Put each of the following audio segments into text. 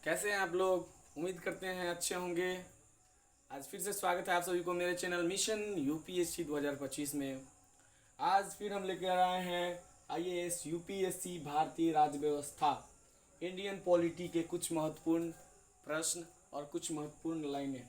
कैसे हैं आप लोग। उम्मीद करते हैं अच्छे होंगे। आज फिर से स्वागत है आप सभी को मेरे चैनल मिशन यूपीएससी 2025 में। आज फिर हम लेकर आए हैं आईएएस यूपीएससी भारतीय राज्य व्यवस्था इंडियन पॉलिटी के कुछ महत्वपूर्ण प्रश्न और कुछ महत्वपूर्ण लाइनें।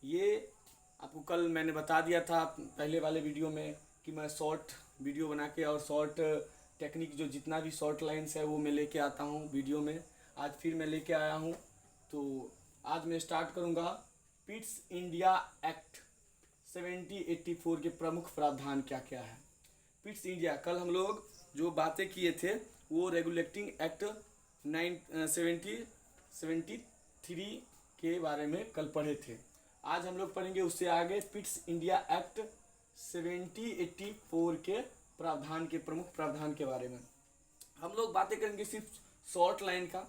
ये आपको कल मैंने बता दिया था पहले वाले वीडियो में कि मैं शॉर्ट वीडियो बना के और शॉर्ट टेक्निक जो जितना भी शॉर्ट लाइन्स है वो मैं लेके आता हूँ वीडियो में। आज फिर मैं लेके आया हूँ। तो आज मैं स्टार्ट करूँगा पिट्स इंडिया एक्ट 1784 के प्रमुख प्रावधान क्या क्या है। पिट्स इंडिया, कल हम लोग जो बातें किए थे वो रेगुलेटिंग एक्ट 1973 के बारे में कल पढ़े थे। आज हम लोग पढ़ेंगे उससे आगे पिट्स इंडिया एक्ट 1784 के प्रावधान के प्रमुख प्रावधान के बारे में। हम लोग बातें करेंगे सिर्फ शॉर्ट लाइन का,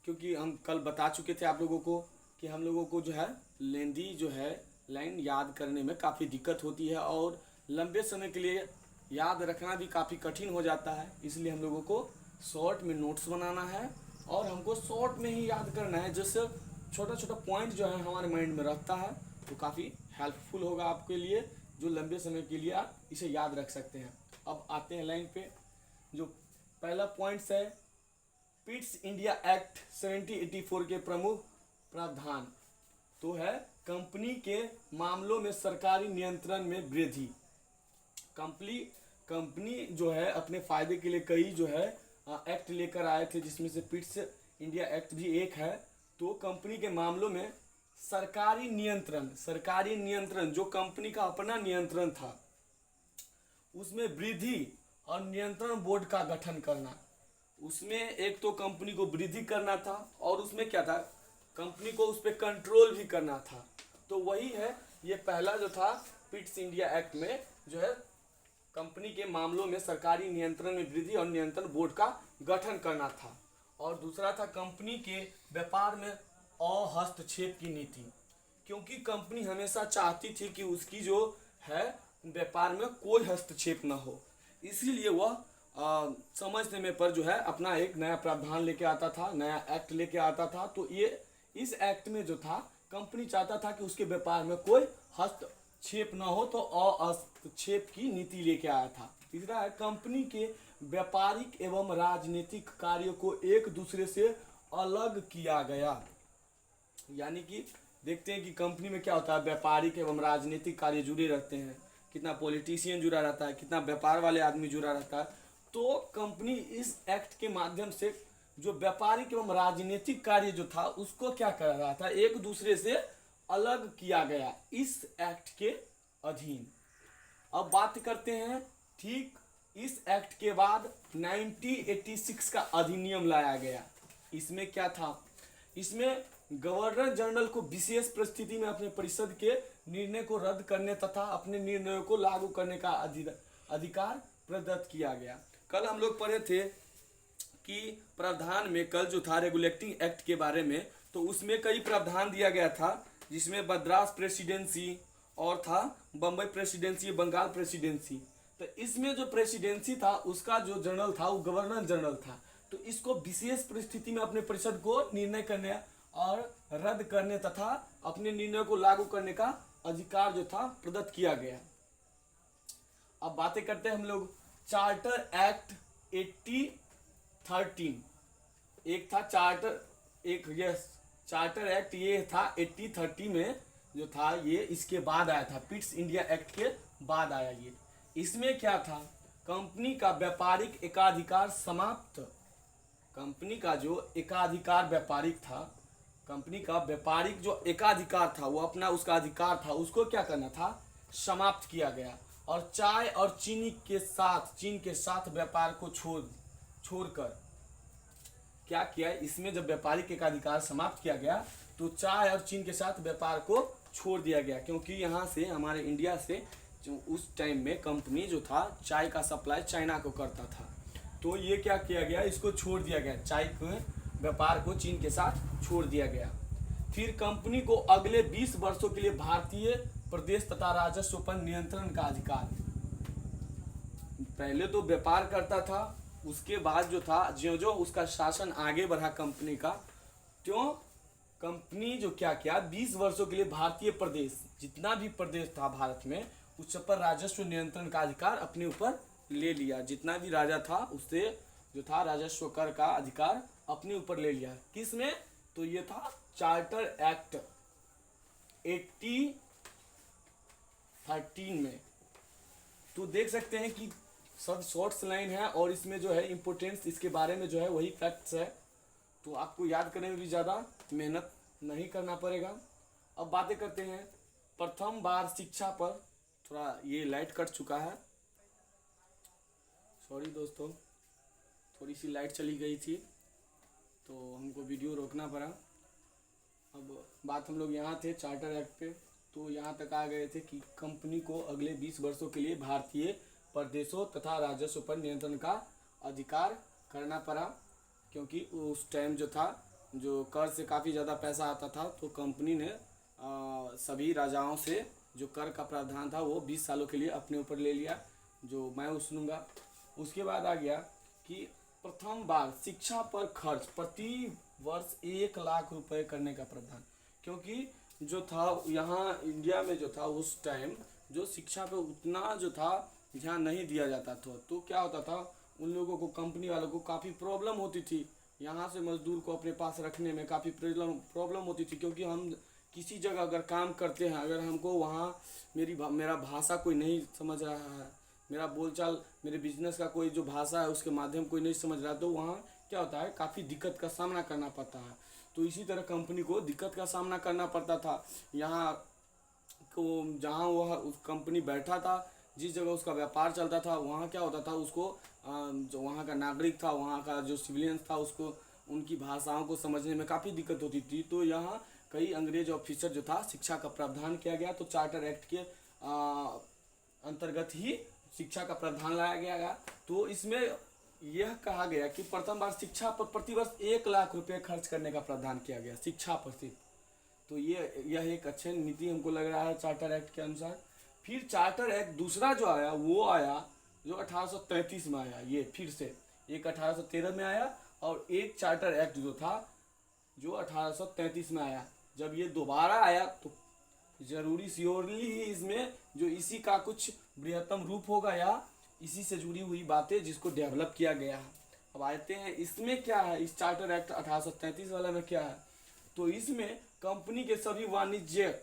क्योंकि हम कल बता चुके थे आप लोगों को कि हम लोगों को जो है लेंदी जो है लाइन याद करने में काफ़ी दिक्कत होती है और लंबे समय के लिए याद रखना भी काफ़ी कठिन हो जाता है। इसलिए हम लोगों को शॉर्ट में नोट्स बनाना है और हमको शॉर्ट में ही याद करना है, जिससे छोटा छोटा पॉइंट जो है हमारे माइंड में रहता है तो काफ़ी हेल्पफुल होगा आपके लिए, जो लंबे समय के लिए आप इसे याद रख सकते हैं। अब आते हैं लाइन पे। जो पहला पॉइंट्स है पिट्स इंडिया एक्ट 1784 के प्रमुख प्रावधान तो है कंपनी के मामलों में सरकारी नियंत्रण में वृद्धि। कंपनी जो है अपने फायदे के लिए कई जो है एक्ट लेकर आए थे, जिसमें से पिट्स इंडिया एक्ट भी एक है। तो कंपनी के मामलों में सरकारी नियंत्रण जो कंपनी का अपना नियंत्रण था उसमें वृद्धि और नियंत्रण बोर्ड का गठन करना। उसमें एक तो कंपनी को वृद्धि करना था और उसमें क्या था, कंपनी को उस पर कंट्रोल भी करना था। तो वही है ये पहला जो था पिट्स इंडिया एक्ट में जो है कंपनी के मामलों में सरकारी नियंत्रण में वृद्धि और नियंत्रण बोर्ड का गठन करना था। और दूसरा था कंपनी के व्यापार में अहस्तक्षेप की नीति, क्योंकि कंपनी हमेशा चाहती थी कि उसकी जो है व्यापार में कोई हस्तक्षेप न हो, इसीलिए वह समय समय पर जो है अपना एक नया प्रावधान लेके आता था, नया एक्ट लेके आता था। तो ये इस एक्ट में जो था कंपनी चाहता था कि उसके व्यापार में कोई हस्तक्षेप न हो, तो अहस्तक्षेप की नीति लेके आया था। तीसरा है कंपनी के व्यापारिक एवं राजनीतिक कार्यों को एक दूसरे से अलग किया गया। यानी कि देखते हैं कि कंपनी में क्या होता है, व्यापारिक एवं राजनीतिक कार्य जुड़े रहते हैं, कितना पॉलिटिशियन जुड़ा रहता है, कितना व्यापार वाले आदमी जुड़ा रहता है। तो कंपनी इस एक्ट के माध्यम से जो व्यापारिक एवं राजनीतिक कार्य जो था उसको क्या कर रहा था, एक दूसरे से अलग किया गया इस एक्ट के अधीन। अब बात करते हैं ठीक इस एक्ट के बाद 1986 का अधिनियम लाया गया। इसमें क्या था, इसमें गवर्नर जनरल को विशेष परिस्थिति में अपने परिषद के निर्णय को रद्द करने तथा अपने निर्णयों को लागू करने का अधिकार प्रदत्त किया गया। कल हम लोग पढ़े थे कि प्रावधान में कल जो था रेगुलेटिंग एक्ट के बारे में, तो उसमें कई प्रावधान दिया गया था, जिसमें मद्रास प्रेसिडेंसी और था बम्बई प्रेसिडेंसी, बंगाल प्रेसिडेंसी। तो इसमें जो प्रेसिडेंसी था उसका जो जनरल था वो गवर्नर जनरल था। तो इसको विशेष परिस्थिति में अपने परिषद को निर्णय करने और रद्द करने तथा अपने निर्णय को लागू करने का अधिकार जो था प्रदत्त किया गया। अब बातें करते हैं हम लोग चार्टर एक्ट 8013। एक था चार्टर एक्ट ये था 8030 में जो था, ये इसके बाद आया था, पिट्स इंडिया एक्ट के बाद आया ये। इसमें क्या था, कंपनी का व्यापारिक एकाधिकार समाप्त। कंपनी का जो एकाधिकार व्यापारिक था, कंपनी का व्यापारिक जो एकाधिकार था वो अपना उसका अधिकार था, उसको क्या करना था, समाप्त किया गया। और चाय और चीन के साथ व्यापार को छोड़कर क्या किया, इसमें जब व्यापारिक एकाधिकार समाप्त किया गया तो चाय और चीन के साथ व्यापार को छोड़ दिया गया, क्योंकि यहाँ से हमारे इंडिया से जो उस टाइम में कंपनी जो था चाय का सप्लाई चाइना को करता था। तो ये क्या किया गया, इसको छोड़ दिया गया, चाय के व्यापार को चीन के साथ छोड़ दिया गया। फिर कंपनी को अगले 20 वर्षों के लिए भारतीय प्रदेश तथा राजस्व पर नियंत्रण का अधिकार। पहले तो व्यापार करता था, उसके बाद जो था ज्यों ज्यों उसका शासन आगे बढ़ा कंपनी का, क्यों? कंपनी जो क्या किया, 20 वर्षों के लिए भारतीय प्रदेश, जितना भी प्रदेश था भारत में, उस सब पर राजस्व नियंत्रण का अधिकार अपने ऊपर ले लिया। जितना भी राजा था उससे जो था राजस्व कर का अधिकार अपने ऊपर ले लिया। किस में? तो ये था चार्टर एक्ट 1813 में। तो देख सकते हैं कि सब शॉर्ट्स लाइन है और इसमें जो है इम्पोर्टेंस इसके बारे में जो है वही फैक्ट्स है, तो आपको याद करने में भी ज़्यादा मेहनत नहीं करना पड़ेगा। अब बातें करते हैं प्रथम बार शिक्षा पर। थोड़ा ये लाइट कट चुका है, सॉरी दोस्तों, थोड़ी सी लाइट चली गई थी तो हमको वीडियो रोकना पड़ा। अब बात हम लोग यहाँ थे चार्टर एक्ट पे, तो यहाँ तक आ गए थे कि कंपनी को अगले 20 वर्षों के लिए भारतीय प्रदेशों तथा राजस्व पर नियंत्रण का अधिकार करना पड़ा, क्योंकि उस टाइम जो था जो कर से काफ़ी ज़्यादा पैसा आता था, तो कंपनी ने सभी राजाओं से जो कर का प्रावधान था वो 20 सालों के लिए अपने ऊपर ले लिया, जो मैं उसनूंगा। उसके बाद आ गया कि प्रथम बार शिक्षा पर खर्च प्रति वर्ष 1 लाख रुपए करने का प्रावधान, क्योंकि जो था यहाँ इंडिया में जो था उस टाइम जो शिक्षा पे उतना जो था ध्यान नहीं दिया जाता था, तो क्या होता था उन लोगों को, कंपनी वालों को काफ़ी प्रॉब्लम होती थी यहाँ से मजदूर को अपने पास रखने में, काफ़ी प्रॉब्लम होती थी, क्योंकि हम किसी जगह अगर काम करते हैं, अगर हमको वहाँ मेरा भाषा कोई नहीं समझ रहा है, मेरा बोलचाल, मेरे बिजनेस का कोई जो भाषा है उसके माध्यम कोई नहीं समझ रहा, तो वहाँ क्या होता है काफ़ी दिक्कत का सामना करना पड़ता है। तो इसी तरह कंपनी को दिक्कत का सामना करना पड़ता था। यहाँ को जहाँ वह उस कंपनी बैठा था, जिस जगह उसका व्यापार चलता था, वहाँ क्या होता था उसको जो वहाँ का नागरिक था, वहाँ का जो सिविलियंस था, उसको उनकी भाषाओं को समझने में काफ़ी दिक्कत होती थी। तो यहाँ कई अंग्रेज ऑफिसर जो था शिक्षा का प्रावधान किया गया, तो चार्टर एक्ट के अंतर्गत ही शिक्षा का प्रावधान लाया गया। तो इसमें यह कहा गया कि प्रथम बार शिक्षा पर प्रतिवर्ष 1 लाख रुपए खर्च करने का प्रावधान किया गया, शिक्षा पर सिर्फ। तो यह एक अच्छी नीति हमको लग रहा है चार्टर एक्ट के अनुसार। फिर चार्टर एक्ट दूसरा जो आया वो आया जो 1833 में आया, ये फिर से एक 1813 में आया और एक चार्टर एक्ट जो था जो 1833 में आया। जब ये दोबारा आया तो जरूरी श्योरली ही इसमें जो इसी का कुछ बृहत्तम रूप होगा या इसी से जुड़ी हुई बातें जिसको डेवलप किया गया है। अब आते हैं इसमें क्या है, इस चार्टर एक्ट 1833 वाला में क्या है, तो इसमें कंपनी के सभी वाणिज्यिक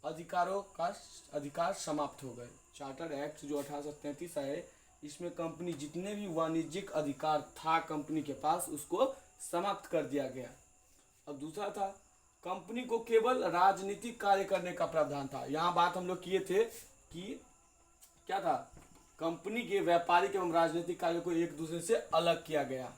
अधिकारों का अधिकार समाप्त हो गए। चार्टर एक्ट जो 1833 है, इसमें कंपनी जितने भी वाणिज्यिक अधिकार था कंपनी के पास उसको समाप्त कर दिया गया। अब दूसरा था कंपनी को केवल राजनीतिक कार्य करने का प्रावधान था। यहाँ बात हम लोग किए थे कि क्या था, कंपनी के व्यापारिक एवं राजनीतिक कार्य को एक दूसरे से अलग किया गया,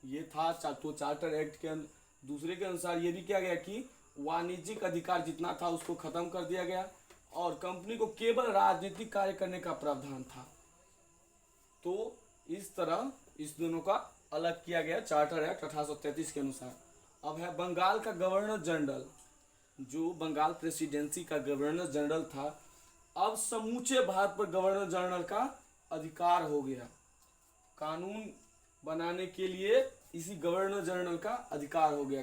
ये था। तो चार्टर एक्ट के दूसरे के अनुसार ये भी किया गया कि वाणिज्यिक अधिकार जितना था उसको खत्म कर दिया गया और कंपनी को केवल राजनीतिक कार्य करने का प्रावधान था। तो इस तरह इस दोनों का अलग किया गया चार्टर एक्ट 1833 के अनुसार। अब है बंगाल का गवर्नर जनरल, जो बंगाल प्रेसिडेंसी का गवर्नर जनरल था, अब समूचे भारत पर गवर्नर जनरल का अधिकार हो गया। कानून बनाने के लिए इसी गवर्नर जनरल का अधिकार हो गया।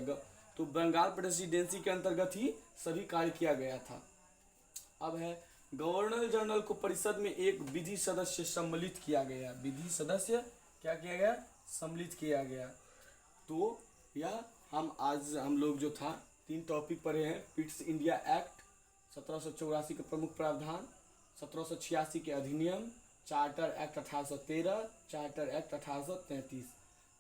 तो बंगाल प्रेसिडेंसी के अंतर्गत ही सभी कार्य किया गया था। अब है गवर्नर जनरल को परिषद में एक विधि सदस्य सम्मिलित किया गया। विधि सदस्य क्या किया गया, सम्मिलित किया गया। तो यह हम लोग जो था 3 टॉपिक पढ़े हैं। पिट्स इंडिया एक्ट 1784 के प्रमुख प्रावधान, 1786 के अधिनियम, चार्टर एक्ट 1813, चार्टर एक्ट 1833।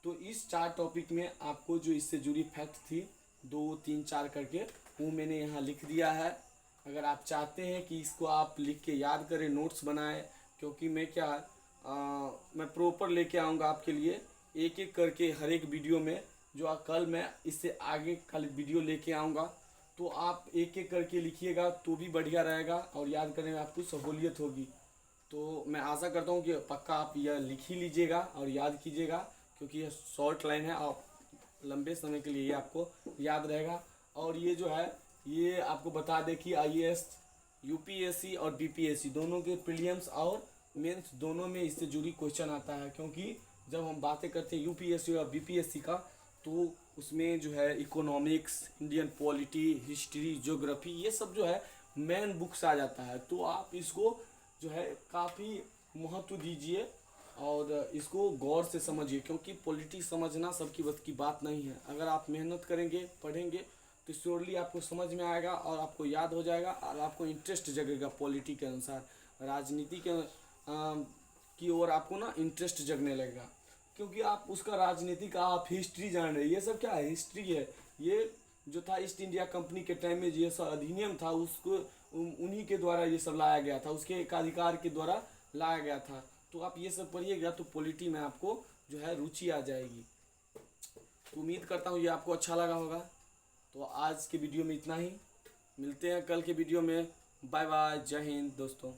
तो इस 4 टॉपिक में आपको जो इससे जुड़ी फैक्ट थी 2, 3, 4 करके वो मैंने यहाँ लिख दिया है। अगर आप चाहते हैं कि इसको आप लिख के याद करें, नोट्स बनाएं, क्योंकि मैं मैं प्रॉपर लेके आऊँगा आपके लिए एक एक करके हर एक वीडियो में। जो कल मैं इससे आगे कल वीडियो लेके आऊँगा, तो आप एक एक करके लिखिएगा तो भी बढ़िया रहेगा और याद करने में आपको सहूलियत होगी। तो मैं आशा करता हूँ कि पक्का आप यह लिख ही लीजिएगा और याद कीजिएगा, क्योंकि यह शॉर्ट लाइन है और लंबे समय के लिए आपको याद रहेगा। और ये जो है ये आपको बता दें कि IAS, UPSC और BPSC दोनों के प्रीलिम्स और मेंस दोनों में इससे जुड़ी क्वेश्चन आता है, क्योंकि जब हम बातें करते हैं UPSC और BPSC का, तो उसमें जो है economics, Indian polity, history, geography, ये सब जो है मेन बुक्स आ जाता है। तो आप इसको जो है काफ़ी महत्व दीजिए और इसको गौर से समझिए, क्योंकि पॉलिटी समझना सबकी बस की बात नहीं है। अगर आप मेहनत करेंगे, पढ़ेंगे, तो श्योरली आपको समझ में आएगा और आपको याद हो जाएगा और आपको इंटरेस्ट जगेगा पॉलिटी के अनुसार, राजनीति के की ओर आपको ना इंटरेस्ट जगने लगेगा, क्योंकि आप उसका राजनीति का आप हिस्ट्री जान रहे हैं। ये सब क्या है? हिस्ट्री है। ये जो था ईस्ट इंडिया कंपनी के टाइम में ये सब अधिनियम था, उसको उन्हीं के द्वारा ये सब लाया गया था, उसके एकाधिकार के द्वारा लाया गया था। तो आप ये सब पढ़िएगा तो पॉलिटी में आपको जो है रुचि आ जाएगी। तो उम्मीद करता हूँ ये आपको अच्छा लगा होगा। तो आज के वीडियो में इतना ही, मिलते हैं कल के वीडियो में। बाय बाय, जय हिंद दोस्तों।